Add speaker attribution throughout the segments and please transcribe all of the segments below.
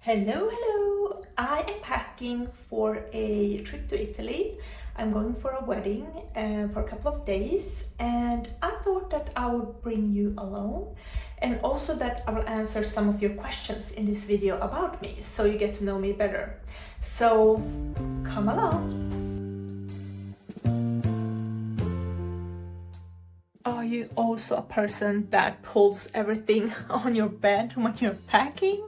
Speaker 1: Hello, hello! I am packing for a trip to Italy. I'm going for a wedding for a couple of days, and I thought that I would bring you along, and also that I will answer some of your questions in this video about me so you get to know me better. So come along! Are you also a person that pulls everything on your bed when you're packing?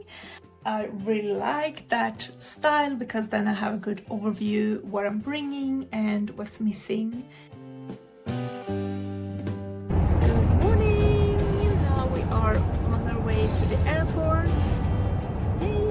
Speaker 1: I really like that style because then I have a good overview what I'm bringing and what's missing. Good morning! Now we are on our way to the airport. Yay!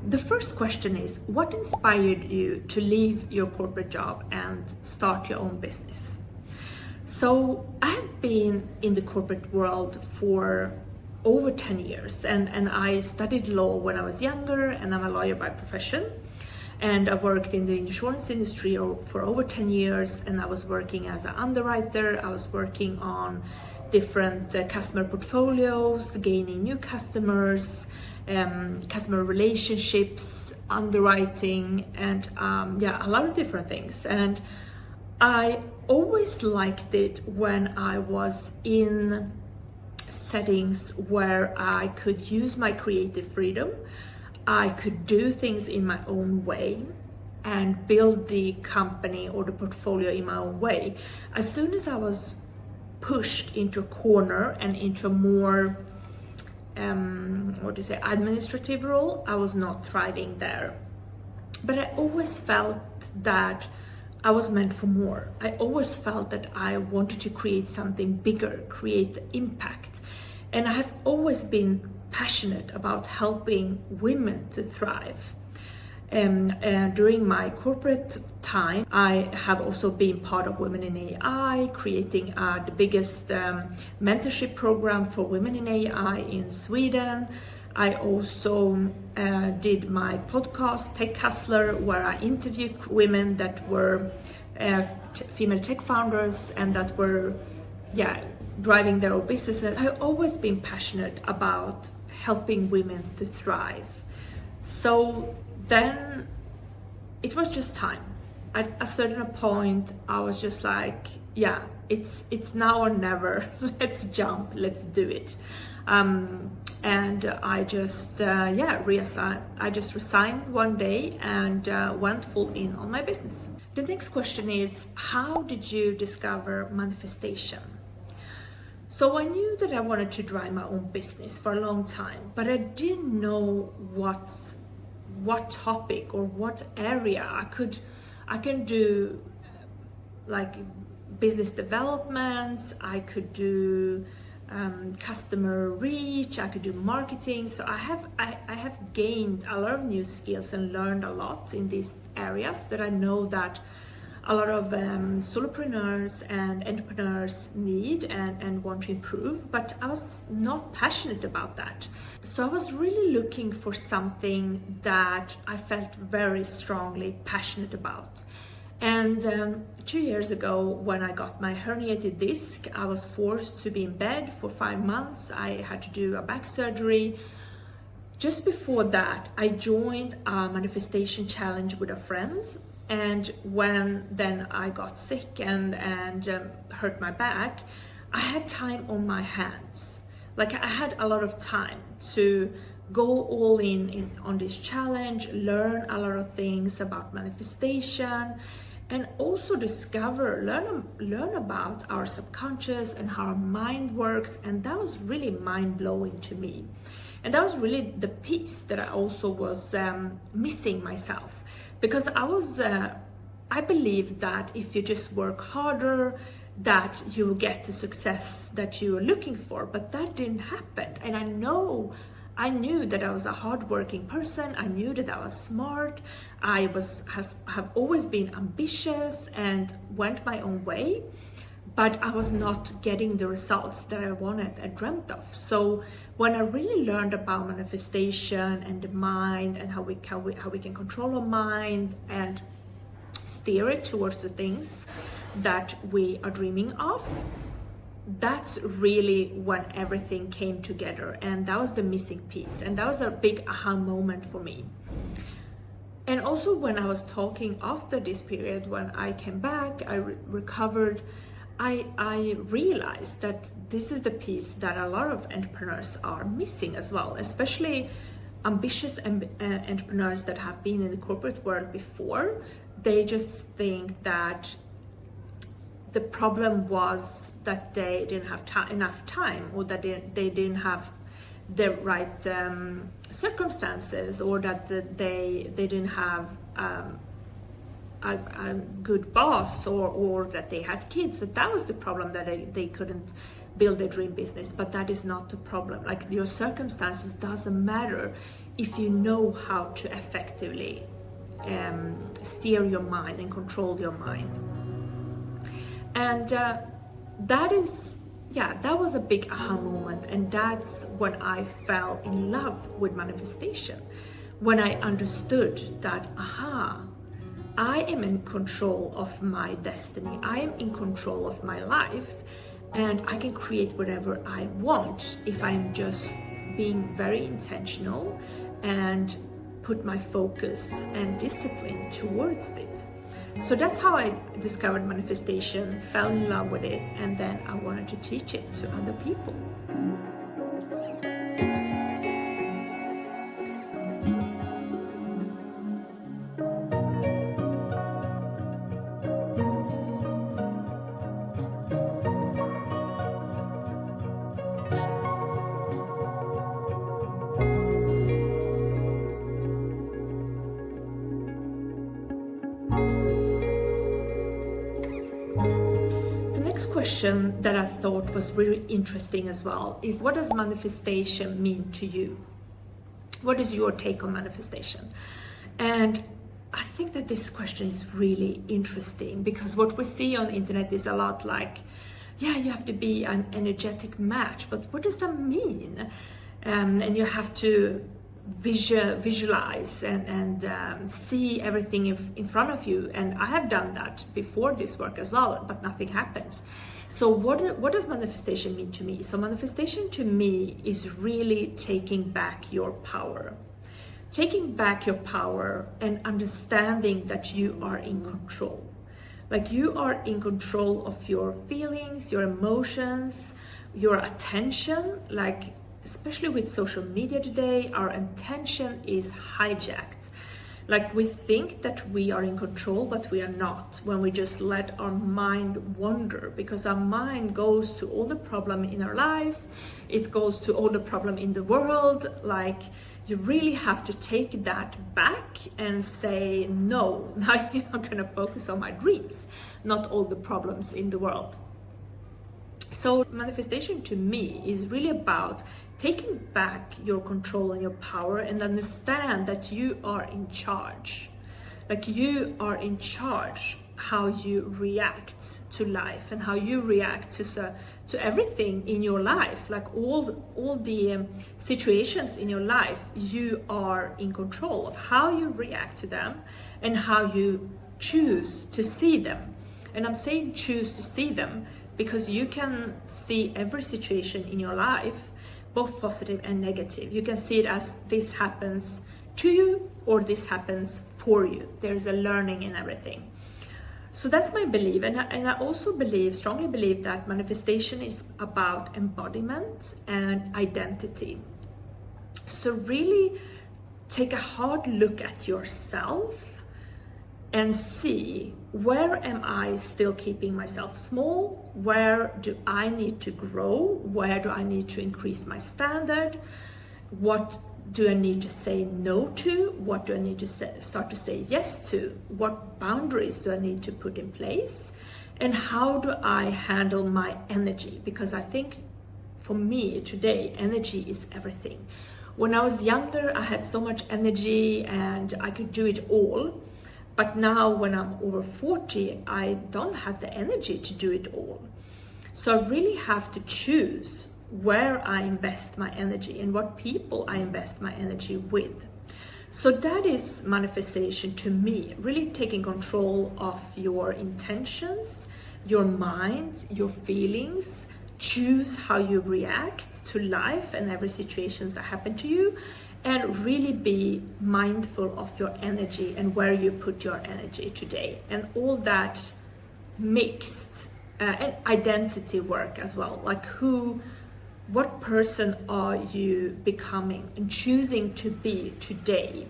Speaker 1: The first question is, what inspired you to leave your corporate job and start your own business? So I have been in the corporate world for over 10 years and I studied law when I was younger, and I'm a lawyer by profession. And I worked in the insurance industry for over 10 years, and I was working as an underwriter. I was working on different customer portfolios, gaining new customers, customer relationships, underwriting, and a lot of different things. And I always liked it when I was in settings where I could use my creative freedom. I could do things in my own way and build the company or the portfolio in my own way. As soon as I was pushed into a corner and into a more administrative role, I was not thriving there. But I always felt that I was meant for more. I always felt that I wanted to create something bigger, create impact. And I have always been passionate about helping women to thrive. During my corporate time, I have also been part of Women in AI, creating the biggest mentorship program for women in AI in Sweden. I also did my podcast, Tech Hustler, where I interviewed women that were female tech founders and that were driving their own businesses. I've always been passionate about helping women to thrive. So then it was just time. At a certain point, I was just like, it's now or never. Let's jump, let's do it. And I just resigned one day and went full in on my business. The next question is, how did you discover manifestation? So I knew that I wanted to drive my own business for a long time, but I didn't know what topic or what area I can do, like business development. I could do customer reach, I could do marketing. So I have gained a lot of new skills and learned a lot in these areas that I know that a lot of solopreneurs and entrepreneurs need and want to improve, but I was not passionate about that. So I was really looking for something that I felt very strongly passionate about. And 2 years ago, when I got my herniated disc, I was forced to be in bed for 5 months. I had to do a back surgery. Just before that, I joined a manifestation challenge with a friend. And when then I got sick and hurt my back, I had time on my hands. Like, I had a lot of time to go all in on this challenge, learn a lot of things about manifestation, and also learn about our subconscious and how our mind works. And that was really mind-blowing to me. And that was really the piece that I also was missing myself. Because I believe that if you just work harder, that you will get the success that you are looking for, but that didn't happen. And I knew that I was a hardworking person. I knew that I was smart. I have always been ambitious and went my own way, but I was not getting the results that I wanted and dreamt of. So when I really learned about manifestation and the mind and how we can control our mind and steer it towards the things that we are dreaming of, that's really when everything came together, and that was the missing piece, and that was a big aha moment for me. And also when I was talking after this period, when I came back, I recovered, I realized that this is the piece that a lot of entrepreneurs are missing as well, especially ambitious entrepreneurs that have been in the corporate world before. They just think that the problem was that they didn't have enough time, or that they didn't have the right circumstances, or that they didn't have a good boss, or that they had kids. That was the problem, that they couldn't build a dream business. But that is not the problem. Like, your circumstances doesn't matter if you know how to effectively steer your mind and control your mind. And that was a big aha moment, and that's when I fell in love with manifestation, when I understood that, I am in control of my destiny, I am in control of my life, and I can create whatever I want if I'm just being very intentional and put my focus and discipline towards it. So that's how I discovered manifestation, fell in love with it, and then I wanted to teach it to other people. Question that I thought was really interesting as well is, what does manifestation mean to you? What is your take on manifestation? And I think that this question is really interesting, because what we see on the internet is a lot like, yeah, you have to be an energetic match, but what does that mean? And you have to visualize and see everything in front of you. And I have done that before this work as well, but nothing happens. So what does manifestation mean to me? So manifestation to me is really taking back your power. Taking back your power and understanding that you are in control. Like, you are in control of your feelings, your emotions, your attention. Like, especially with social media today, our attention is hijacked. Like, we think that we are in control, but we are not, when we just let our mind wander, because our mind goes to all the problem in our life, it goes to all the problem in the world. Like, you really have to take that back and say, no, now I'm gonna focus on my dreams, not all the problems in the world. So manifestation to me is really about taking back your control and your power, and understand that you are in charge. Like, you are in charge how you react to life and how you react to everything in your life. Like, all the situations in your life, you are in control of how you react to them and how you choose to see them. And I'm saying choose to see them because you can see every situation in your life, both positive and negative. You can see it as this happens to you or this happens for you. There's a learning in everything. So that's my belief. And I also strongly believe that manifestation is about embodiment and identity. So really take a hard look at yourself and see, where am I still keeping myself small? Where do I need to grow? Where do I need to increase my standard? What do I need to say no to? What do I need to start to say yes to? What boundaries do I need to put in place? And how do I handle my energy? Because I think for me today, energy is everything. When I was younger, I had so much energy and I could do it all. But now when I'm over 40, I don't have the energy to do it all. So I really have to choose where I invest my energy and what people I invest my energy with. So that is manifestation to me, really taking control of your intentions, your mind, your feelings, choose how you react to life and every situation that happen to you, and really be mindful of your energy and where you put your energy today. And all that mixed and identity work as well, like what person are you becoming and choosing to be today,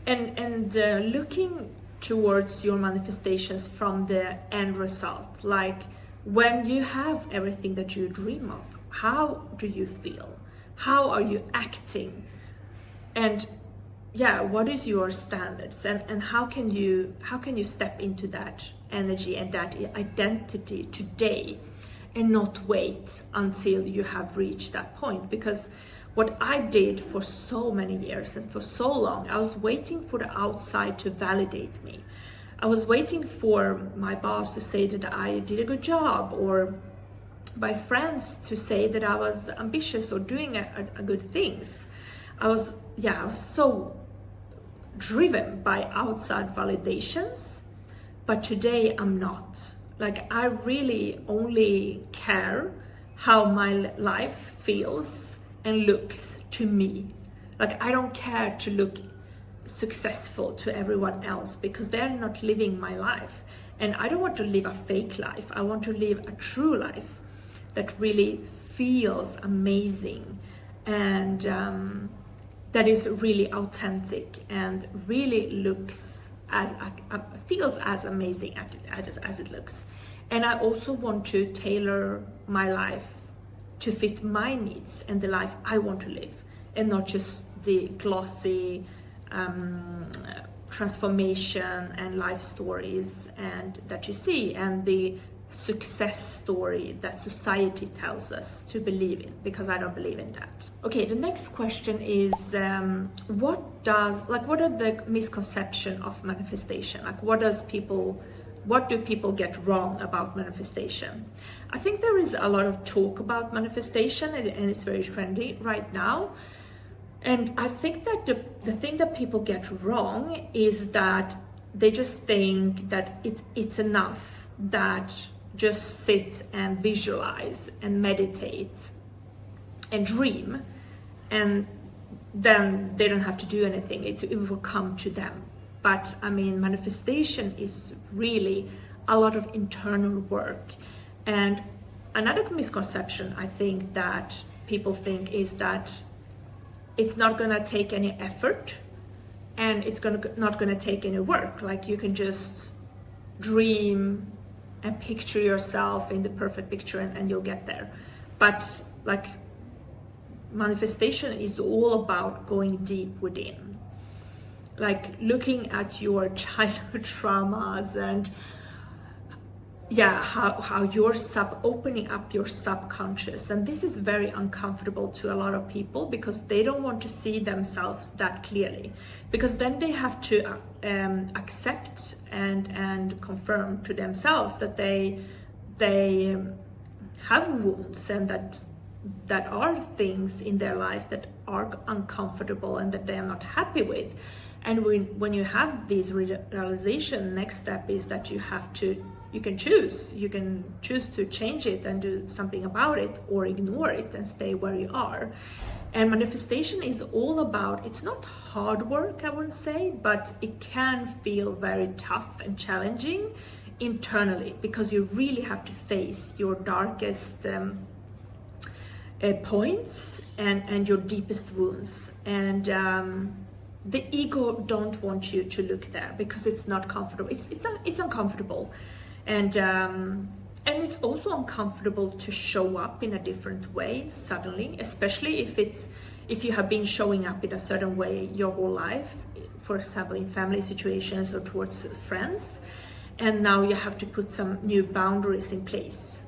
Speaker 1: and looking towards your manifestations from the end result. Like when you have everything that you dream of, how do you feel? How are you acting? And what is your standards, and how can you step into that energy and that identity today, and not wait until you have reached that point? Because what I did for so many years and for so long, I was waiting for the outside to validate me. I was waiting for my boss to say that I did a good job, or my friends to say that I was ambitious or doing a good things. I was so driven by outside validations, but today I'm not. Like, I really only care how my life feels and looks to me. Like, I don't care to look successful to everyone else, because they're not living my life. And I don't want to live a fake life. I want to live a true life that really feels amazing, and that is really authentic and really looks feels as amazing as it looks. And I also want to tailor my life to fit my needs and the life I want to live, and not just the glossy transformation and life stories and that you see, and the success story that society tells us to believe in, because I don't believe in that. Okay, the next question is what are the misconceptions of manifestation? Like, what do people get wrong about manifestation? I think there is a lot of talk about manifestation, and it's very trendy right now. And I think that the thing that people get wrong is that they just think that it's enough that just sit and visualize and meditate and dream, and then they don't have to do anything. It will come to them. But I mean, manifestation is really a lot of internal work. And another misconception I think that people think is that it's not gonna take any effort, and it's not gonna take any work. Like, you can just dream and picture yourself in the perfect picture, and you'll get there. But like, manifestation is all about going deep within, like looking at your childhood traumas, and how you're opening up your subconscious. And this is very uncomfortable to a lot of people, because they don't want to see themselves that clearly, because then they have to accept and confirm to themselves that they have wounds, and that are things in their life that are uncomfortable and that they are not happy with. And when you have this realization, next step is that you can choose to change it and do something about it, or ignore it and stay where you are. And manifestation is all about, it's not hard work, I wouldn't say, but it can feel very tough and challenging internally, because you really have to face your darkest points and your deepest wounds. And the ego don't want you to look there, because it's not comfortable. It's uncomfortable. And it's also uncomfortable to show up in a different way suddenly, especially if you have been showing up in a certain way your whole life, for example, in family situations or towards friends, and now you have to put some new boundaries in place.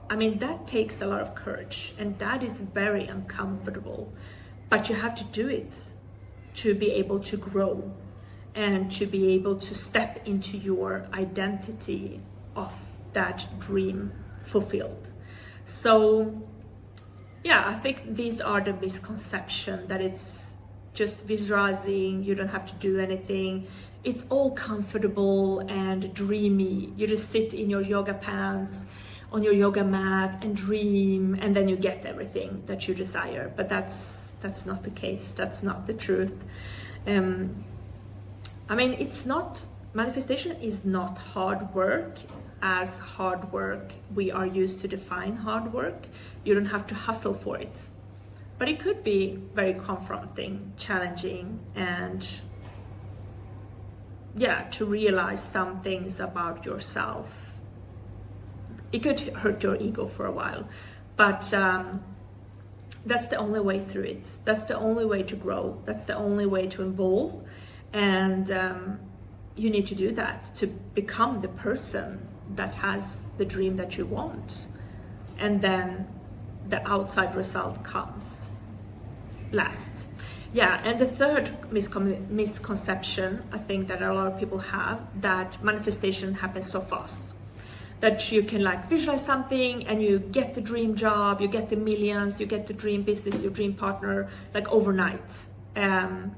Speaker 1: I mean, that takes a lot of courage, and that is very uncomfortable, but you have to do it to be able to grow and to be able to step into your identity of that dream fulfilled. So yeah, I think these are the misconceptions, that it's just visualizing, you don't have to do anything, it's all comfortable and dreamy, you just sit in your yoga pants on your yoga mat and dream, and then you get everything that you desire. But that's not the case, that's not the truth. I mean, it's not, manifestation is not hard work as hard work we are used to define hard work. You don't have to hustle for it, but it could be very confronting, challenging, and yeah, to realize some things about yourself. It could hurt your ego for a while, but that's the only way through it. That's the only way to grow. That's the only way to evolve. And you need to do that to become the person that has the dream that you want. And then the outside result comes last. Yeah, and the third misconception I think that a lot of people have, that manifestation happens so fast. That you can like visualize something and you get the dream job, you get the millions, you get the dream business, your dream partner, like overnight. And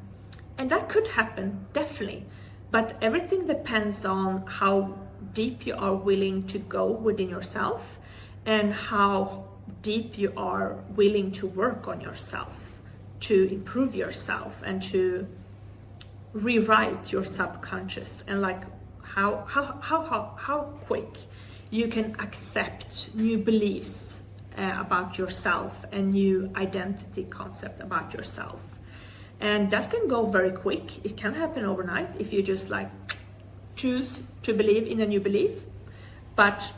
Speaker 1: that could happen, definitely. But everything depends on how deep you are willing to go within yourself and how deep you are willing to work on yourself, to improve yourself and to rewrite your subconscious, and like how quick you can accept new beliefs about yourself and new identity concept about yourself. And that can go very quick. It can happen overnight if you just like choose to believe in a new belief, but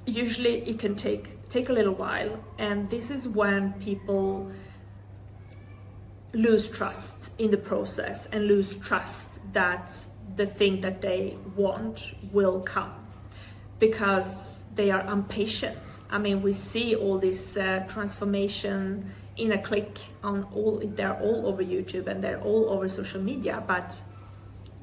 Speaker 1: usually it can take a little while. And this is when people lose trust in the process and lose trust that the thing that they want will come, because they are impatient. I mean, we see all this transformation in a click they're all over YouTube and they're all over social media, but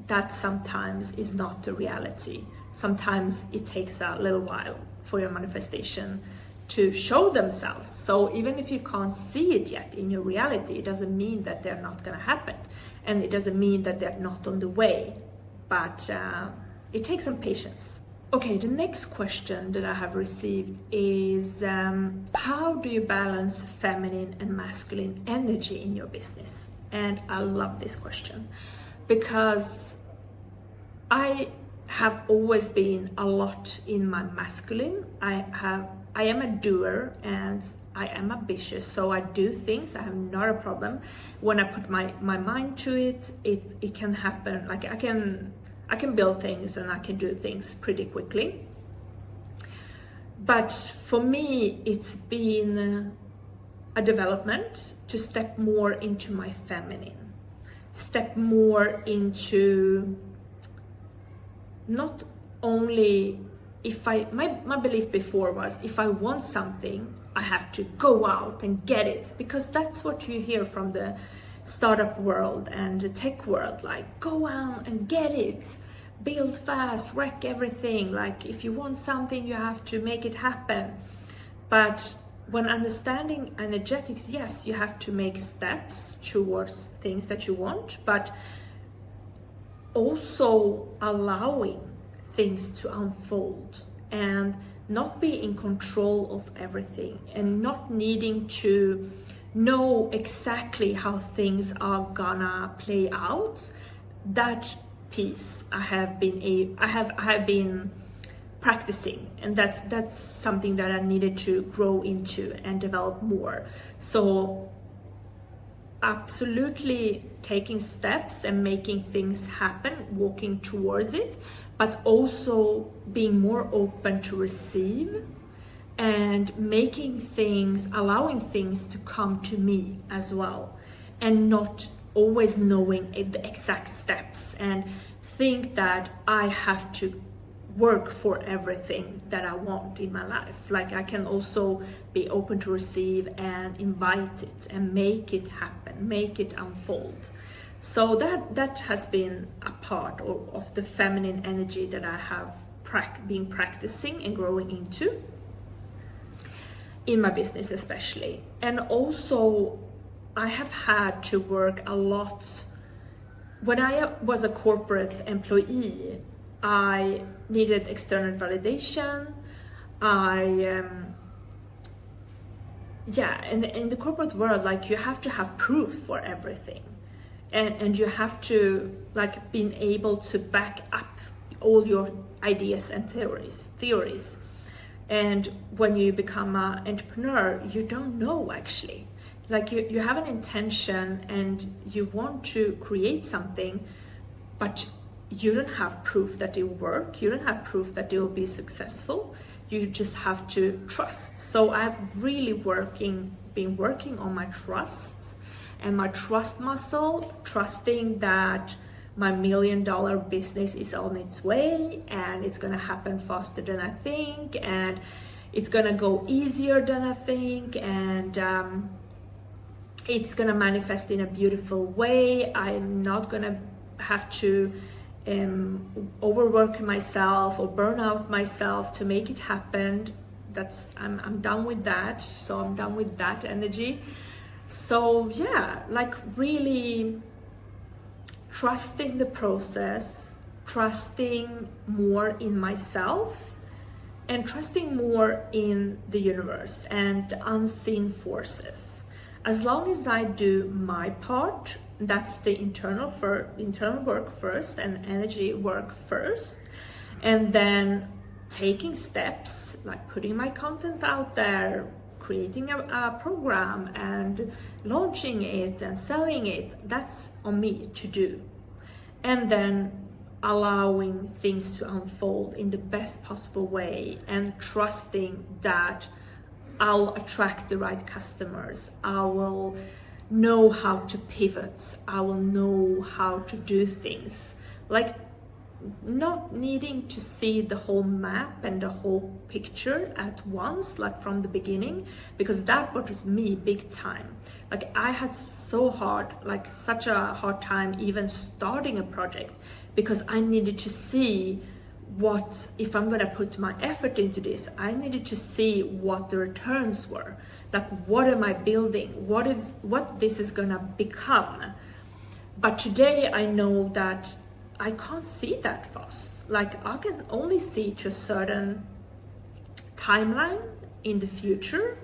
Speaker 1: that sometimes is not the reality. Sometimes it takes a little while for your manifestation to show themselves. So even if you can't see it yet in your reality, it doesn't mean that they're not going to happen, and it doesn't mean that they're not on the way, but it takes some patience. Okay, the next question that I have received is how do you balance feminine and masculine energy in your business? And I love this question because I have always been a lot in my masculine. I am a doer and I am ambitious, so I do things. I have not a problem when I put my mind to it. It can happen. Like I can build things and I can do things pretty quickly. But for me, it's been a development to step more into my feminine, step more into not only my belief before was if I want something, I have to go out and get it, because that's what you hear from the startup world and the tech world, like go out and get it, build fast, wreck everything. Like if you want something, you have to make it happen. But when understanding energetics, yes, you have to make steps towards things that you want, but also allowing things to unfold and not be in control of everything and not needing to know exactly how things are gonna play out. That piece I have been practicing, and that's something that I needed to grow into and develop more. So absolutely taking steps and making things happen, walking towards it, but also being more open to receive and making things, allowing things to come to me as well, and not always knowing the exact steps and think that I have to work for everything that I want in my life. Like I can also be open to receive and invite it and make it happen, make it unfold. So that has been a part of the feminine energy that I have been practicing and growing into. in my business especially. And also I have had to work a lot. When I was a corporate employee, I needed external validation. In the corporate world, like, you have to have proof for everything, and you have to, like, being able to back up all your ideas and theories. And when you become an entrepreneur, you don't know actually. Like, you have an intention and you want to create something, but you don't have proof that it will work. You don't have proof that it will be successful. You just have to trust. So I've really been working on my trusts and my trust muscle, trusting that my $1 million business is on its way, and it's gonna happen faster than I think, and it's gonna go easier than I think, and it's gonna manifest in a beautiful way. I'm not gonna have to overwork myself or burn out myself to make it happen. I'm done with that. So I'm done with that energy. So yeah, like, really trusting the process, trusting more in myself, and trusting more in the universe and the unseen forces. As long as I do my part, that's the internal work first and energy work first, and then taking steps like putting my content out there, creating a program and launching it and selling it, that's on me to do. And then allowing things to unfold in the best possible way and trusting that I'll attract the right customers. I will know how to pivot. I will know how to do things. Like, not needing to see the whole map and the whole picture at once, like from the beginning, because that was me big time. Like, I had such a hard time even starting a project, because I needed to see what, if I'm gonna put my effort into this, I needed to see what the returns were. Like, what am I building? What this is gonna become? But today I know that I can't see that fast. Like, I can only see to a certain timeline in the future,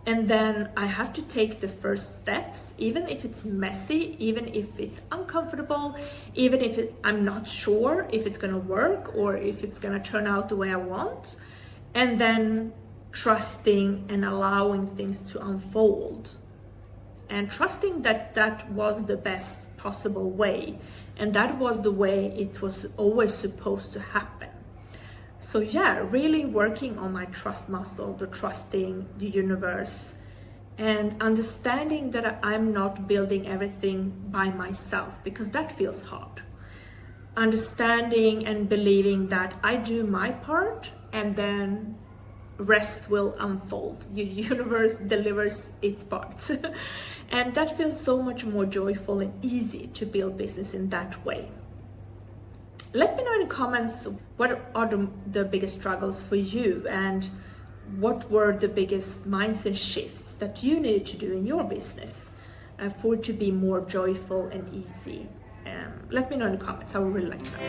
Speaker 1: and then I have to take the first steps, even if it's messy, even if it's uncomfortable, even if I'm not sure if it's gonna work or if it's gonna turn out the way I want, and then trusting and allowing things to unfold, and trusting that that was the best possible way, and that was the way it was always supposed to happen. So yeah, really working on my trust muscle, the trusting the universe, and understanding that I'm not building everything by myself, because that feels hard. Understanding and believing that I do my part, and then rest will unfold. The universe delivers its parts. And that feels so much more joyful and easy to build business in that way. Let me know in the comments what are the biggest struggles for you, and what were the biggest mindset shifts that you needed to do in your business for it to be more joyful and easy. Let me know in the comments. I would really like that.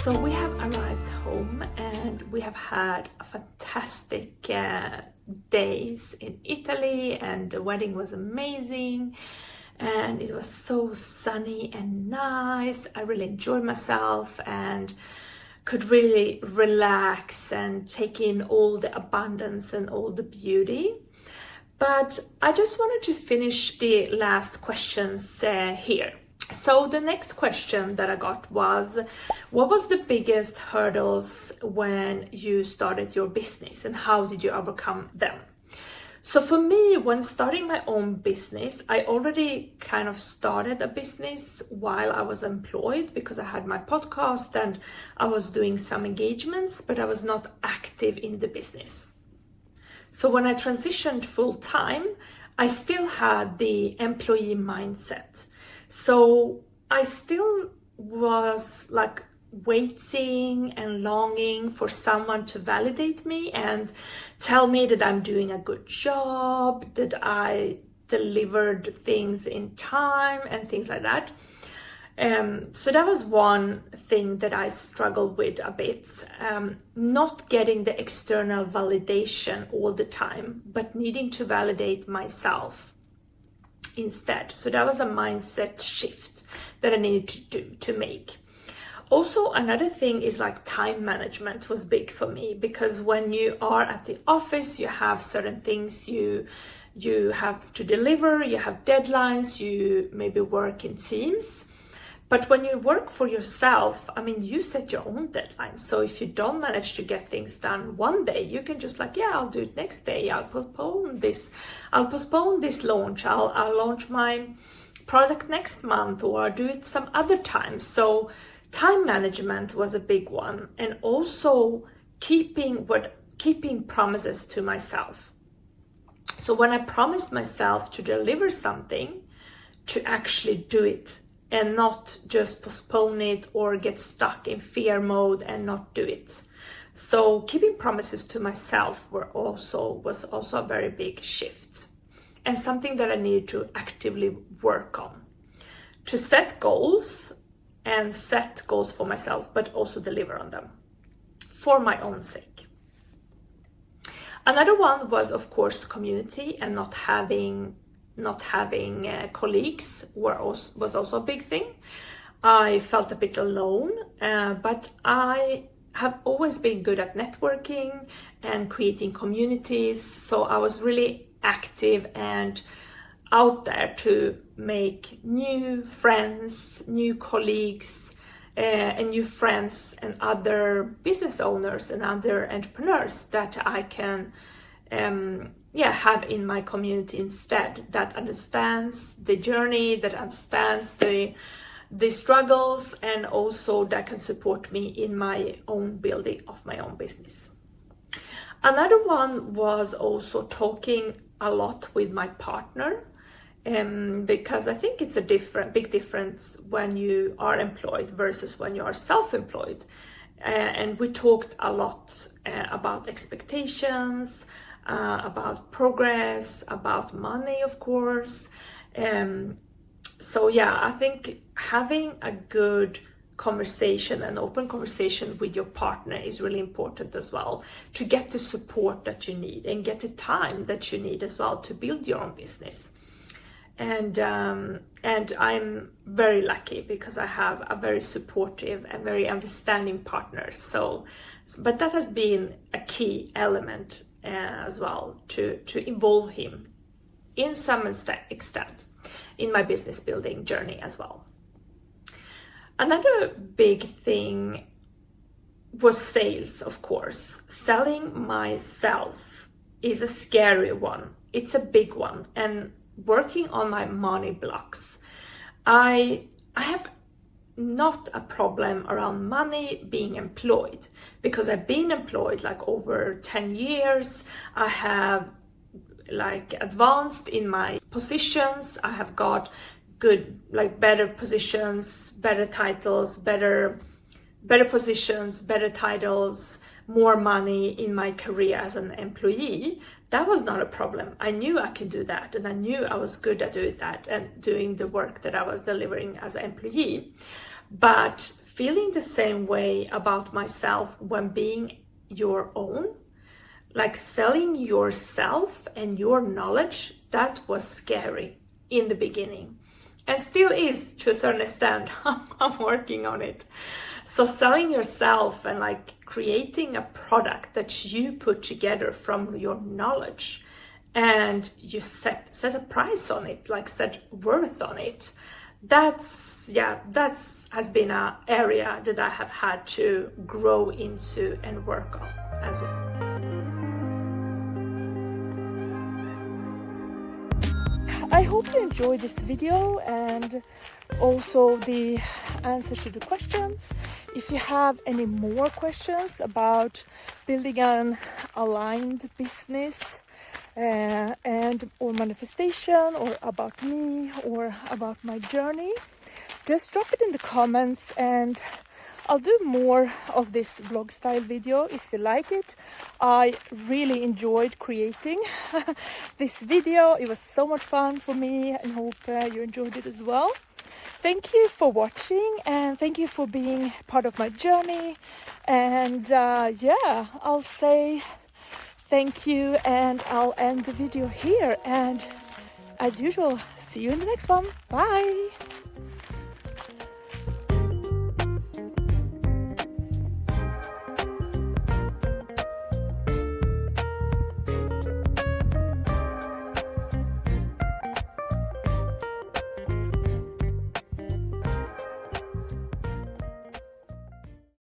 Speaker 1: So we have arrived home, and we have had a fantastic days in Italy, and the wedding was amazing, and it was so sunny and nice. I really enjoyed myself and could really relax and take in all the abundance and all the beauty. But I just wanted to finish the last questions here. So the next question that I got was, what was the biggest hurdles when you started your business and how did you overcome them? So for me, when starting my own business, I already kind of started a business while I was employed because I had my podcast and I was doing some engagements, but I was not active in the business. So when I transitioned full time, I still had the employee mindset. So I still was like waiting and longing for someone to validate me and tell me that I'm doing a good job, that I delivered things in time and things like that. So that was one thing that I struggled with a bit, not getting the external validation all the time, but needing to validate myself instead. So that was a mindset shift that I needed to make. Also, another thing is like time management was big for me, because when you are at the office, you have certain things you have to deliver, you have deadlines, you maybe work in teams. But when you work for yourself, I mean, you set your own deadlines. So if you don't manage to get things done one day, you can just like, yeah, I'll do it next day. I'll postpone this launch. I'll launch my product next month, or I'll do it some other time. So time management was a big one, and also keeping promises to myself. So when I promised myself to deliver something, to actually do it and not just postpone it or get stuck in fear mode and not do it. So keeping promises to myself was also a very big shift, and something that I needed to actively work on, to set goals for myself, but also deliver on them for my own sake. Another one was, of course, community, and not having colleagues was also a big thing. I felt a bit alone, but I have always been good at networking and creating communities. So I was really active and out there to make new friends, new colleagues, and new friends and other business owners and other entrepreneurs that I can have in my community instead, that understands the journey, that understands the struggles, and also that can support me in my own building of my own business. Another one was also talking a lot with my partner, because I think it's a big difference when you are employed versus when you are self-employed. And we talked a lot about expectations, about progress, about money, of course. So yeah, I think having a good conversation, an open conversation with your partner is really important as well, to get the support that you need and get the time that you need as well to build your own business. And I'm very lucky because I have a very supportive and very understanding partner. But that has been a key element as well, to involve him in some extent in my business building journey as well. Another big thing was sales, of course. Selling myself is a scary one. It's a big one. And working on my money blocks, I have not a problem around money being employed, because I've been employed like over 10 years. I have like advanced in my positions. I have got good, like better positions, better titles, better positions, better titles, more money in my career as an employee. That was not a problem. I knew I could do that, and I knew I was good at doing that and doing the work that I was delivering as an employee. But feeling the same way about myself when being your own, like selling yourself and your knowledge, that was scary in the beginning, and still is to a certain extent. I'm working on it. So selling yourself and like creating a product that you put together from your knowledge, and you set a price on it, like set worth on it, that's has been an area that I have had to grow into and work on as well. I hope you enjoyed this video and also the answers to the questions. If you have any more questions about building an aligned business and or manifestation, or about me, or about my journey, just drop it in the comments and I'll do more of this vlog style video if you like it. I really enjoyed creating this video. It was so much fun for me, and hope you enjoyed it as well. Thank you for watching, and thank you for being part of my journey. And yeah, I'll say thank you, and I'll end the video here. And as usual, see you in the next one. Bye.